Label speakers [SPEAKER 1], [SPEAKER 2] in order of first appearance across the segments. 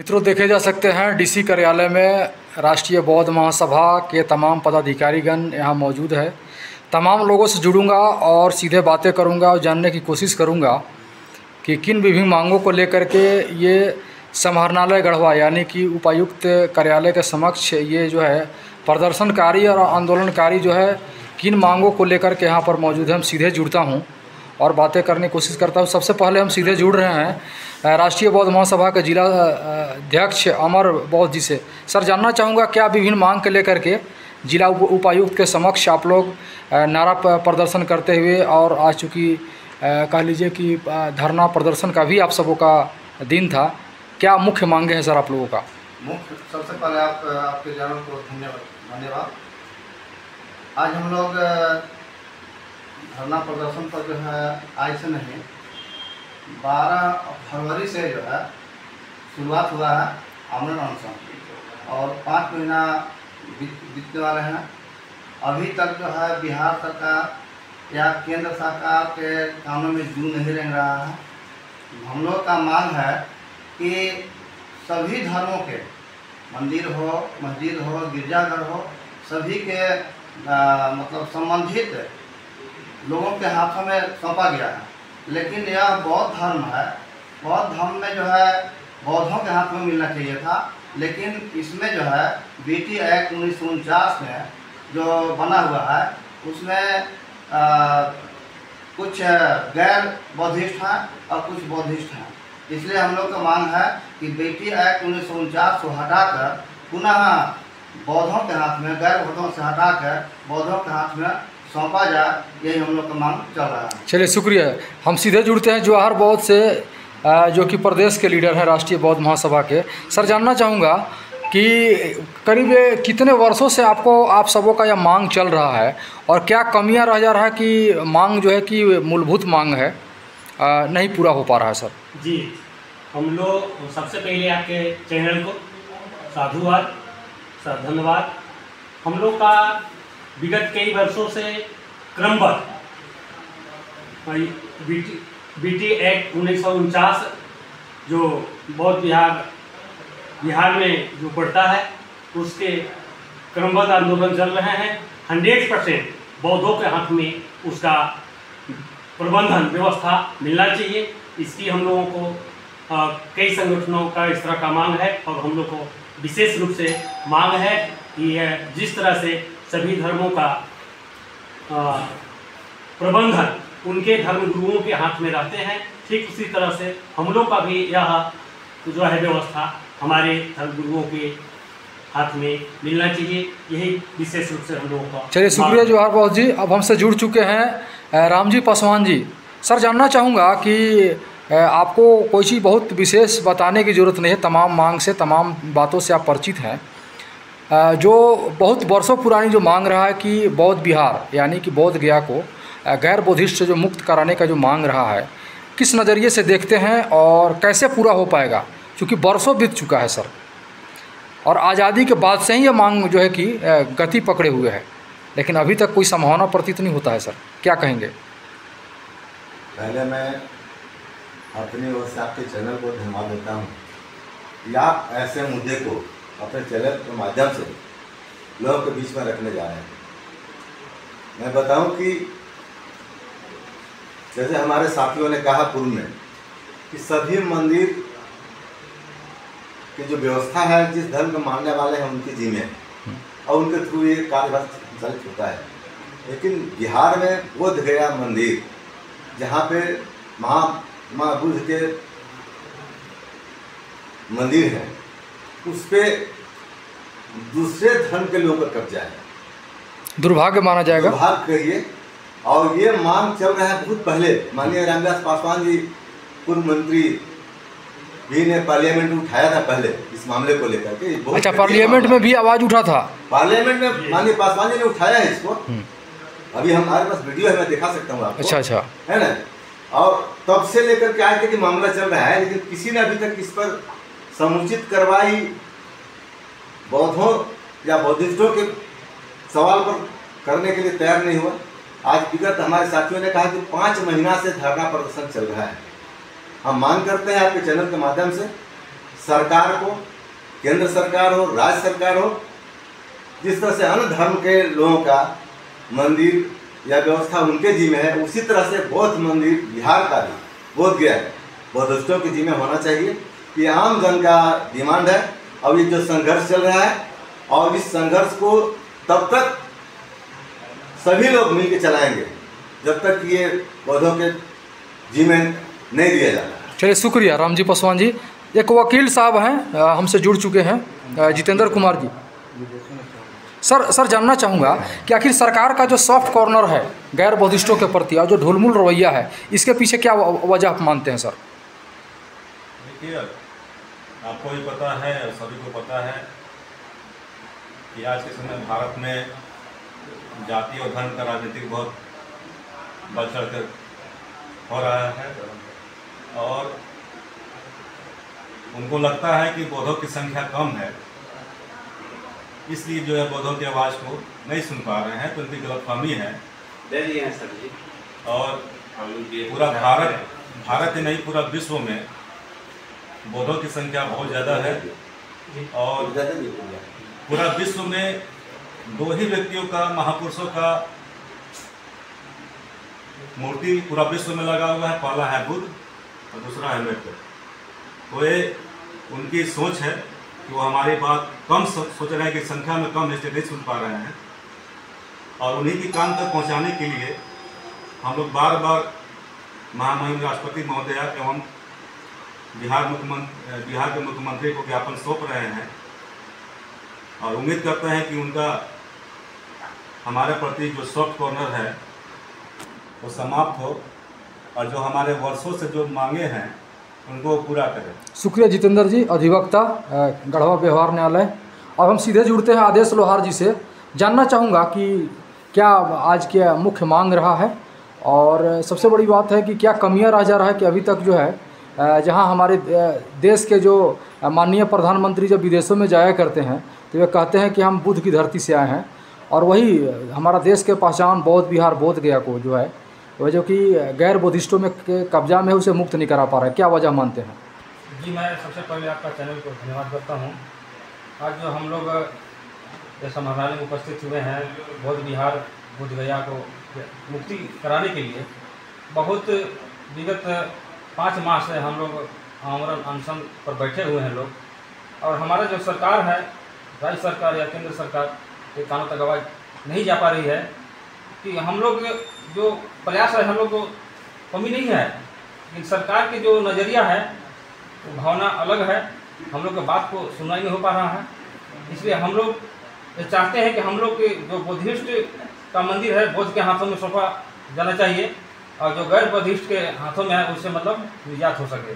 [SPEAKER 1] मित्रों, देखे जा सकते हैं डीसी कार्यालय में राष्ट्रीय बौद्ध महासभा के तमाम पदाधिकारीगण यहाँ मौजूद है। तमाम लोगों से जुड़ूंगा और सीधे बातें करूंगा और जानने की कोशिश करूंगा कि किन विभिन्न मांगों को लेकर के ये समाहरणालय गढ़वा यानी कि उपायुक्त कार्यालय के समक्ष ये जो है प्रदर्शनकारी और आंदोलनकारी जो है किन मांगों को लेकर के यहाँ पर मौजूद है। हम सीधे जुड़ता हूँ और बातें करने की कोशिश करता हूँ। सबसे पहले हम सीधे जुड़ रहे हैं राष्ट्रीय बौद्ध महासभा के जिला अध्यक्ष अमर बौद्ध जी से। सर, जानना चाहूँगा क्या विभिन्न मांग के लेकर के जिला उपायुक्त के समक्ष आप लोग नारा प्रदर्शन करते हुए, और आज चूँकि कह लीजिए कि धरना प्रदर्शन का भी आप सबों का दिन था, क्या मुख्य मांगे हैं सर आप लोगों का?
[SPEAKER 2] मुख्य सबसे पहले आपके चैनल को धन्यवाद। आज हम लोग धरना प्रदर्शन पर जो है आज से नहीं 12 फरवरी से जो है शुरुआत हुआ है आमरण अनशन, और 5 महीना बीतने वाले हैं। अभी तक जो है बिहार सरकार या केंद्र सरकार के कामों में जू नहीं रह रहा है। हम लोग का मांग है कि सभी धर्मों के मंदिर हो, मस्जिद हो, गिरजाघर हो, सभी के मतलब संबंधित लोगों के हाथों में सौंपा गया है। लेकिन यह बौद्ध धर्म है, बौद्ध धर्म में जो है बौद्धों के हाथ में मिलना चाहिए था, लेकिन इसमें जो है बीटी एक्ट 1949 में जो बना हुआ है उसमें कुछ गैर बौद्धिस्ट हैं और कुछ बौद्धिस्ट हैं। इसलिए हम लोग का मांग है कि बीटी एक्ट 1949 को हटाकर पुनः बौद्धों के हाथ में, गैर बौद्धों से हटाकर बौद्धों के हाथ में सौंपा जाए, यही हम लोग का मांग चल रहा है।
[SPEAKER 1] चलिए, शुक्रिया। हम सीधे जुड़ते हैं जवाहर बौद्ध से, जो कि प्रदेश के लीडर हैं राष्ट्रीय बौद्ध महासभा के। सर, जानना चाहूँगा कि करीब कितने वर्षों से आप सबों का यह मांग चल रहा है और क्या कमियां रह जा रहा है कि मांग जो है कि मूलभूत मांग है नहीं पूरा हो पा रहा है? सर
[SPEAKER 3] जी, हम लोग सबसे पहले आपके चैनल को साधुवाद, सर धन्यवाद। हम लोग का विगत कई वर्षों से क्रमबद्ध बीटी एक्ट 1949 जो बौद्ध बिहार में जो पड़ता है उसके क्रमबद्ध आंदोलन चल रहे हैं। 100% बौद्धों के हाथ में उसका प्रबंधन व्यवस्था मिलना चाहिए। इसकी हम लोगों को कई संगठनों का इस तरह का मांग है, और हम लोग को विशेष रूप से मांग है कि जिस तरह से सभी धर्मों का प्रबंधन उनके धर्म गुरुओं के हाथ में रहते हैं, ठीक उसी तरह से हम लोग का भी यह जो है व्यवस्था हमारे धर्म गुरुओं के हाथ में मिलना चाहिए। यही विशेष रूप से हम लोगों का।
[SPEAKER 1] चलिए, शुक्रिया जवाहर बौद्ध जी। अब हमसे जुड़ चुके हैं रामजी पासवान जी। सर, जानना चाहूँगा कि आपको कोई चीज़ बहुत विशेष बताने की ज़रूरत नहीं है, तमाम मांग से, तमाम बातों से आप परिचित हैं। जो बहुत वर्षों पुरानी जो मांग रहा है कि बौद्ध बिहार यानी कि बोध गया को गैर बौद्धिस्ट से जो मुक्त कराने का जो मांग रहा है, किस नज़रिए से देखते हैं और कैसे पूरा हो पाएगा? क्योंकि वर्षों बीत चुका है सर, और आज़ादी के बाद से ही ये मांग जो है कि गति पकड़े हुए है, लेकिन अभी तक कोई संभावना प्रतीत नहीं होता है। सर, क्या कहेंगे?
[SPEAKER 4] पहले मैं अपनी ओर से आपके चैनल को धन्यवाद देता हूँ कि आप ऐसे मुद्दे को अपने चैनल के माध्यम से लोगों के बीच में रखने जा रहे हैं। मैं बताऊं कि जैसे हमारे साथियों ने कहा पूर्व में कि सभी मंदिर की जो व्यवस्था है जिस धर्म के मानने वाले हैं उनकी जिम्मे है और उनके थ्रू ये कार्यभार संचालित होता है। लेकिन बिहार में बोध गया मंदिर, जहाँ पे माँ बुद्ध के मंदिर है, उस पे दूसरे धर्म के लोगों का कब्जा है। दुर्भाग्य माना जाएगा, दुर्भाग्य कहिए। और ये मांग चल रहा है बहुत पहले। माननीय रामविलास पासवान जी पूर्व मंत्री भी ने पार्लियामेंट में उठाया था पहले इस मामले को लेकर के। अच्छा, पार्लियामेंट में भी आवाज उठा था? पार्लियामेंट में माननीय पासवान जी ने उठाया है इसको। अभी हमारे पास वीडियो है, मैं दिखा सकता हूँ आपको। अच्छा, है ना। और तब से लेकर के आज तक मामला चल रहा है, लेकिन किसी ने अभी तक इस पर समुचित कार्रवाई बौद्धों या बौद्धिस्टों के सवाल पर करने के लिए तैयार नहीं हुआ। आज विगत हमारे साथियों ने कहा कि 5 महीना से धरना प्रदर्शन चल रहा है। हम मांग करते हैं आपके चैनल के माध्यम से सरकार को, केंद्र सरकार हो, राज्य सरकार हो, जिस तरह से अन्य धर्म के लोगों का मंदिर या व्यवस्था उनके जिम्मे है, उसी तरह से बौद्ध मंदिर बिहार का भी बोध गया है बौद्धिस्टों के जिम्मे होना चाहिए। कि आम जन का डिमांड है। अब ये जो संघर्ष चल रहा है और इस संघर्ष को तब तक सभी लोग मिलकर चलाएंगे जब तक ये बौद्धों के जिम्मे नहीं दिया जाता।
[SPEAKER 1] चलिए, शुक्रिया रामजी पासवान जी। एक वकील साहब हैं हमसे जुड़ चुके हैं, जितेंद्र कुमार जी। सर जानना चाहूँगा कि आखिर सरकार का जो सॉफ्ट कॉर्नर है गैर बौद्धिस्टों के प्रति और जो ढुलमुल रवैया है, इसके पीछे क्या वजह आप मानते हैं सर?
[SPEAKER 5] देखिए, आपको भी पता है और सभी को पता है कि आज के समय भारत में जाति और धर्म का राजनीतिक बहुत बढ़ चढ़ कर हो रहा है और उनको लगता है कि बौद्धों की संख्या कम है, इसलिए जो है बौद्धों की आवाज़ को नहीं सुन पा रहे हैं। तो उनकी गलतफहमी है। और पूरा भारत ही नहीं, पूरा विश्व में बौद्धों की संख्या बहुत ज़्यादा है और पूरा विश्व में दो ही व्यक्तियों का, महापुरुषों का मूर्ति पूरा विश्व में लगा हुआ है। पहला है बुद्ध और दूसरा है अम्बेडकर। तो ये उनकी सोच है कि वो हमारी बात कम सोच रहे हैं कि संख्या में कम इसलिए नहीं सुन पा रहे हैं। और उन्हीं की कान तक पहुंचाने के लिए हम लोग बार बार महामहिम राष्ट्रपति महोदय एवं बिहार के मुख्यमंत्री को ज्ञापन सौंप रहे हैं और उम्मीद करते हैं कि उनका हमारे प्रति जो सॉफ्ट कॉर्नर है वो समाप्त हो और जो हमारे वर्षों से जो मांगे हैं उनको पूरा करें।
[SPEAKER 1] शुक्रिया जितेंद्र जी, अधिवक्ता गढ़वा व्यवहार न्यायालय। अब हम सीधे जुड़ते हैं आदेश लोहार जी से। जानना चाहूँगा कि क्या आज क्या मुख्य मांग रहा है और सबसे बड़ी बात है कि क्या कमियां रह जा रहा है कि अभी तक जो है जहां हमारे देश के जो माननीय प्रधानमंत्री जब विदेशों में जाया करते हैं तो वे कहते हैं कि हम बुद्ध की धरती से आए हैं और वही हमारा देश के पहचान बौद्ध विहार बोध गया को जो है वह जो कि गैर बौद्धिस्टों में कब्जा में है उसे मुक्त नहीं करा पा रहा है, क्या वजह मानते हैं?
[SPEAKER 6] जी, मैं सबसे पहले आपका चैनल को धन्यवाद करता हूँ। आज जो हम लोग इस समारोह में उपस्थित हुए हैं बौद्ध विहार बोध गया को मुक्ति कराने के लिए, बहुत विगत 5 माह से हम लोग आमरण अनशन पर बैठे हुए हैं लोग। और हमारा जो सरकार है, राज्य सरकार या केंद्र सरकार, ये कानों तक आवाज़ नहीं जा पा रही है कि हम लोग जो प्रयास है, हम लोग को कमी नहीं है, लेकिन सरकार की जो नज़रिया है वो भावना अलग है। हम लोग के बात को सुनना ही नहीं हो पा रहा है। इसलिए हम लोग चाहते हैं कि हम लोग के जो बौद्धिस्ट का मंदिर है बौद्ध के हाथों में सौंपा जाना चाहिए और जो गैर बौद्धिस्ट के हाथों में है उससे मतलब निजात हो सके।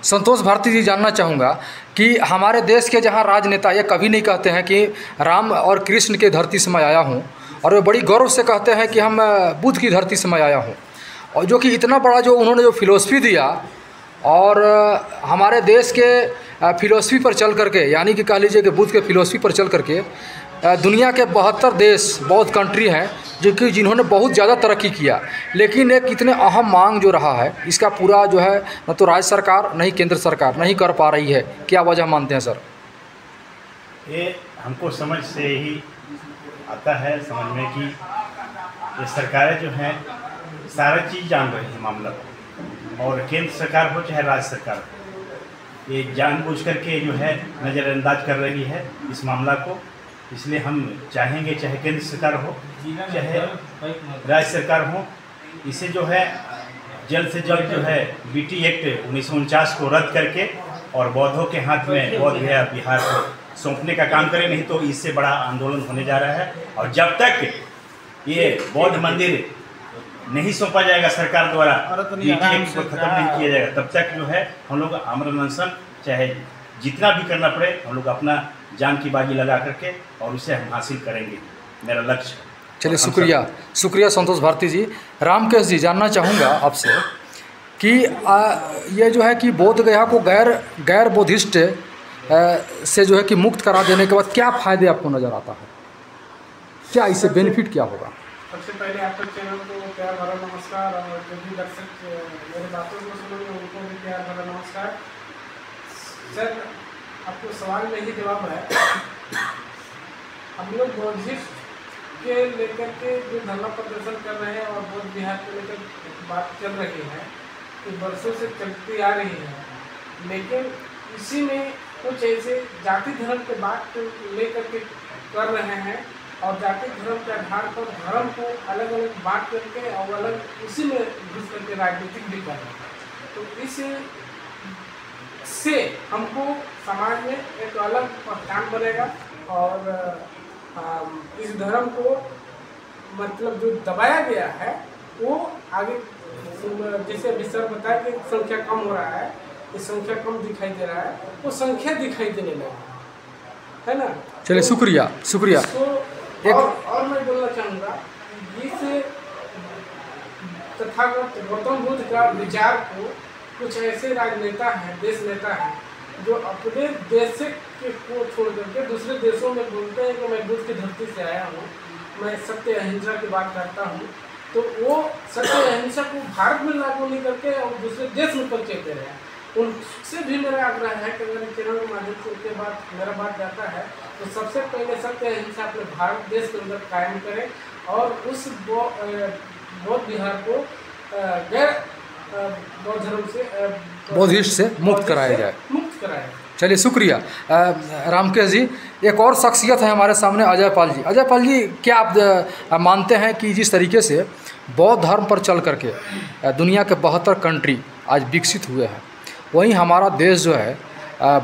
[SPEAKER 1] संतोष भारती जी, जानना चाहूँगा कि हमारे देश के जहाँ राजनेता ये कभी नहीं कहते हैं कि राम और कृष्ण की धरती से मैं आया हूँ और वे बड़ी गौरव से कहते हैं कि हम बुद्ध की धरती से मैं आया हूँ। और जो कि इतना बड़ा जो उन्होंने जो फिलोसफी दिया और हमारे देश के फिलोसफी पर चल करके, यानी कि कह लीजिए कि बुद्ध के फिलोसफी पर चल करके दुनिया के 72 देश बौद्ध कंट्री हैं जिन्होंने बहुत ज़्यादा तरक्की किया, लेकिन एक इतने अहम मांग जो रहा है इसका पूरा जो है न तो राज्य सरकार न ही केंद्र सरकार नहीं कर पा रही है, क्या वजह मानते हैं सर?
[SPEAKER 7] ये हमको समझ से ही आता है, समझ में कि ये सरकारें जो हैं सारा चीज़ जान रही है मामला को, और केंद्र सरकार हो चाहे राज्य सरकार हो, ये जानबूझ करके जो है नज़रअंदाज कर रही है इस मामला को। इसलिए हम चाहेंगे चाहे केंद्र सरकार हो चाहे राज्य सरकार हो, इसे जो है जल्द से जल्द जो है बीटी एक्ट 1949 को रद्द करके और बौद्धों के हाथ में बौद्ध विहार को सौंपने का काम करें, नहीं तो इससे बड़ा आंदोलन होने जा रहा है। और जब तक ये बौद्ध मंदिर नहीं सौंपा जाएगा सरकार द्वारा, बीटी एक्ट को खत्म नहीं किया जाएगा, तब तक जो है हम लोग आमरण अनशन चाहे जितना भी करना पड़े हम लोग अपना जान की बाजी लगा करके और उसे हम हासिल करेंगे, मेरा लक्ष्य।
[SPEAKER 1] चलिए, शुक्रिया संतोष भारती जी। रामकेश जी, जानना चाहूँगा आपसे कि ये जो है कि बोध गया को गैर बौद्धिस्ट से जो है कि मुक्त करा देने के बाद क्या फ़ायदे आपको नज़र आता है, क्या इससे बेनिफिट क्या होगा?
[SPEAKER 8] सबसे पहले आपके चैनल को प्यार भरा नमस्कार और जो भी दर्शक मेरे बातों को सुनेंगे उनको भी प्यार भरा नमस्कार। सर, आपको सवाल में ही जवाब है। हम लोग बौद्धिस्ट के लेकर के जो धरना प्रदर्शन कर रहे हैं और बौद्ध विहार को लेकर बात चल रही है कि वर्षों से चलती आ रही है, लेकिन इसी में कुछ ऐसे जाति धर्म के बात लेकर के कर रहे हैं और जाति धर्म के आधार पर धर्म को अलग अलग बांट करके और अलग उसी में घुस करके राजनीतिक भी कर रहे हैं। तो इससे हमको समाज में एक अलग पहचान बनेगा और इस धर्म को मतलब जो दबाया गया है वो आगे, जैसे अभी सर बताया कि संख्या कम हो रहा है, इस संख्या कम दिखाई दे रहा है, वो संख्या दिखाई देने लगा है ना।
[SPEAKER 1] चलिए शुक्रिया शुक्रिया।
[SPEAKER 8] तो और मैं बोलना चाहूँगा इस तथागत गौतम बुद्ध का विचार को कुछ ऐसे राजनेता हैं, देश नेता हैं, जो अपने देश को छोड़ करके दूसरे देशों में बोलते हैं कि मैं बुद्ध की धरती से आया हूँ, मैं सत्य अहिंसा की बात करता हूँ, तो वो सत्य अहिंसा को भारत में लागू नहीं करके और दूसरे देश में परिचय दे रहे हैं। उनसे भी मेरा आग्रह है कि अगर चैनल के माध्यम से उनके बाद मेरा बात जाता है तो सबसे पहले सत्य अहिंसा अपने भारत देश के अंदर कायम करें और उस बौद्ध विहार को गैर बौद्ध धर्म से
[SPEAKER 1] बौद्धिस्ट से मुक्त कराया जाए। चलिए शुक्रिया। रामकेश जी, एक और शख्सियत है हमारे सामने, अजय पाल जी। अजय पाल जी, क्या आप मानते हैं कि जिस तरीके से बौद्ध धर्म पर चल करके दुनिया के 72 कंट्री आज विकसित हुए हैं, वहीं हमारा देश जो है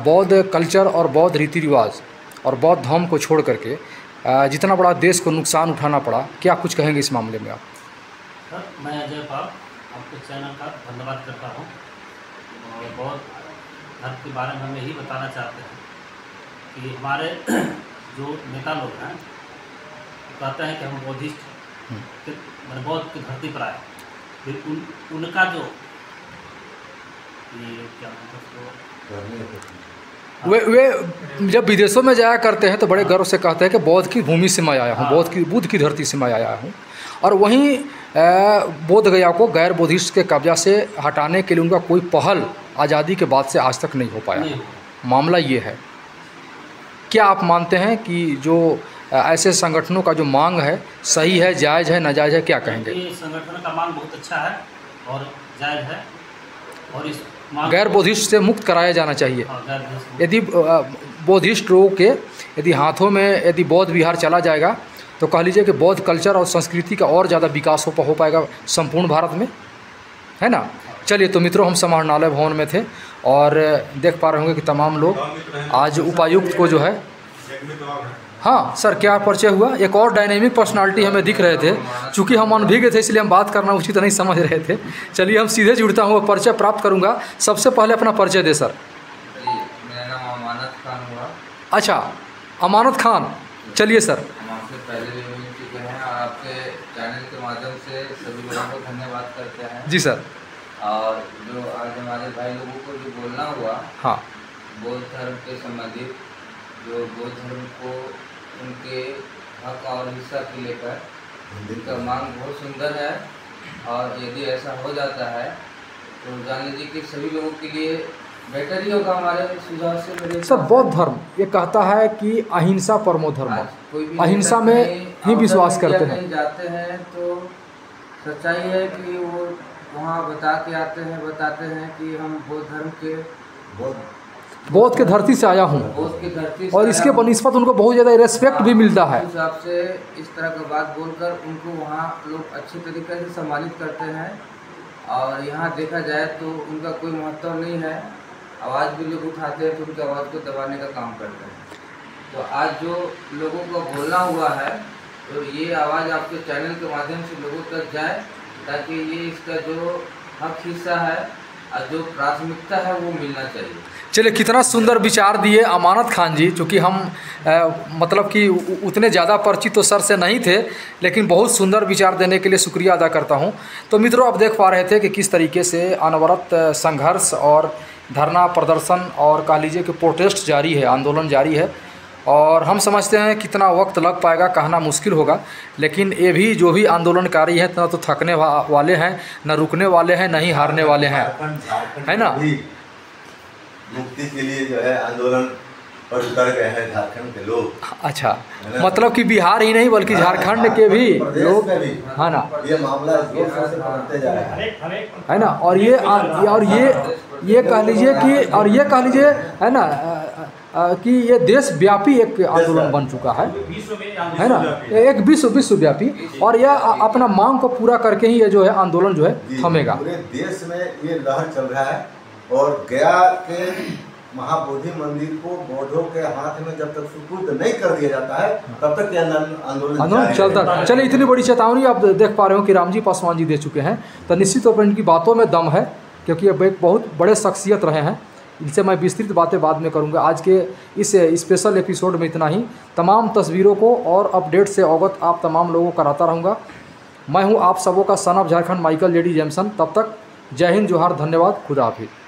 [SPEAKER 1] बौद्ध कल्चर और बौद्ध रीति रिवाज और बौद्ध धर्म को छोड़ करके जितना बड़ा देश को नुकसान उठाना पड़ा, क्या कुछ कहेंगे इस मामले में आप?
[SPEAKER 9] सर, मैं अजय पाल आपके चैनल का धन्यवाद करता हूँ और बौद्ध धर्म के बारे में हम यही बताना चाहते हैं कि हमारे जो नेता लोग हैं कहते हैं कि हम बौद्धिस्ट मैंने बौद्ध की धरती पर आए, फिर उनका जो ये क्या
[SPEAKER 1] वे जब विदेशों में जाया करते हैं तो बड़े गर्व से कहते हैं कि बौद्ध की भूमि से मैं आया हूँ, बुद्ध की धरती से मैं आया हूँ। और वहीं बोध गया को गैर बौद्धिस्ट के कब्जा से हटाने के लिए उनका कोई पहल आज़ादी के बाद से आज तक नहीं हो पाया। मामला ये है, क्या आप मानते हैं कि जो ऐसे संगठनों का जो मांग है सही है, जायज़ है, नाजायज़ है, क्या कहेंगे?
[SPEAKER 9] संगठन का मांग बहुत अच्छा है और जायज़ है और इस
[SPEAKER 1] गैर बौद्धिस्ट से मुक्त कराया जाना चाहिए। यदि बौद्धिस्ट लोगों के यदि हाथों में यदि बौद्ध विहार चला जाएगा तो कह लीजिए कि बौद्ध कल्चर और संस्कृति का और ज़्यादा विकास हो पाएगा संपूर्ण भारत में, है ना। चलिए, तो मित्रों, हम समाहरणालय भवन में थे और देख पा रहे होंगे कि तमाम लोग आज उपायुक्त को जो है, हाँ सर, क्या परिचय हुआ? एक और डायनेमिक पर्सनालिटी हमें दिख रहे थे, चूँकि हम अनभिज्ञ थे इसलिए हम बात करना उचित नहीं समझ रहे थे। चलिए, हम सीधे जुड़ता हूँ, परिचय प्राप्त करूँगा। सबसे पहले अपना परिचय दे सर।
[SPEAKER 10] मेरा नाम अमानत खान हुआ।
[SPEAKER 1] अच्छा, अमानत खान, चलिए सर।
[SPEAKER 10] हम आपसे पहले भी मिल चुके हैं और आपके चैनल के माध्यम से सभी लोगों को धन्यवाद करते हैं।
[SPEAKER 1] जी सर।
[SPEAKER 10] और जो आज हमारे भाई लोगों को जो बोलना हुआ,
[SPEAKER 1] हाँ,
[SPEAKER 10] बौद्ध धर्म के संबंधित, जो बौद्ध धर्म को उनके हक और हिस्सा को लेकर उनका मांग बहुत सुंदर है और यदि ऐसा हो जाता है तो जान लीजिए कि सभी लोगों के लिए बेटर ही होगा। हमारे सुझाव से मेरे
[SPEAKER 1] सर, बौद्ध धर्म ये कहता है कि अहिंसा परमो धर्म, अहिंसा में ही विश्वास करते हैं।
[SPEAKER 10] जाते हैं तो सच्चाई है कि वो वहाँ बताते हैं कि हम बौद्ध धर्म के
[SPEAKER 1] बौद्ध के धरती से आया हूँ और इसके बनिस्पत उनको बहुत ज़्यादा रेस्पेक्ट भी मिलता है।
[SPEAKER 10] उस हिसाब से इस तरह का बात बोलकर उनको वहाँ लोग अच्छे तरीके से सम्मानित करते हैं और यहाँ देखा जाए तो उनका कोई महत्व नहीं है। आवाज़ भी लोग उठाते हैं तो उनकी आवाज़ को दबाने का काम करते हैं। तो आज जो लोगों को बोलना हुआ है तो ये आवाज़ आपके चैनल के माध्यम से लोगों तक जाए ताकि ये इसका जो हक हिस्सा है और जो प्राथमिकता है वो मिलना चाहिए।
[SPEAKER 1] चलिए, कितना सुंदर विचार दिए अमानत खान जी, चूँकि हम मतलब कि उतने ज़्यादा परिचित तो सर से नहीं थे, लेकिन बहुत सुंदर विचार देने के लिए शुक्रिया अदा करता हूं। तो मित्रों, आप देख पा रहे थे कि किस तरीके से अनवरत संघर्ष और धरना प्रदर्शन और कह लीजिए कि प्रोटेस्ट जारी है, आंदोलन जारी है और हम समझते हैं कितना वक्त लग पाएगा कहना मुश्किल होगा, लेकिन ये भी जो भी आंदोलनकारी हैं ना तो थकने वाले हैं, न रुकने वाले हैं, न ही हारने वाले हैं, है ना।
[SPEAKER 4] मुक्ति के लिए जो है आंदोलन पर उतर गए हैं झारखंड के लोग।
[SPEAKER 1] अच्छा, मतलब कि बिहार ही नहीं बल्कि झारखंड के भी लोग, है ना,
[SPEAKER 4] ये मामला जोर शोर से बढ़ते जा रहा
[SPEAKER 1] है ना। और ये कह लीजिए कि, और ये कह लीजिए, है ना, कि ये देशव्यापी एक आंदोलन बन चुका है ना, एक विश्वव्यापी, और यह अपना मांग को पूरा करके ही ये जो है आंदोलन जो है थमेगा।
[SPEAKER 4] पूरे देश में ये लहर चल रहा है, और गया के महाबोधि मंदिर को बौद्धों के हाथ में जब तक सुपुर्द नहीं कर दिया जाता है तब तक यह आंदोलन
[SPEAKER 1] चलता। चलिए, इतनी बड़ी चेतावनी आप देख पा रहे हो कि रामजी पासवान जी दे चुके हैं, तो निश्चित तौर पर इनकी बातों में दम है, क्योंकि ये एक बहुत बड़े शख्सियत रहे हैं। इनसे मैं विस्तृत बातें बाद में करूंगा। आज के इस स्पेशल एपिसोड में इतना ही। तमाम तस्वीरों को और अपडेट से अवगत आप तमाम लोगों को कराता रहूँगा। मैं हूं आप सबों का son of Jharkhand Michael lady Jameson. तब तक जय हिंद, जोहार, धन्यवाद, खुदा हाफिज़।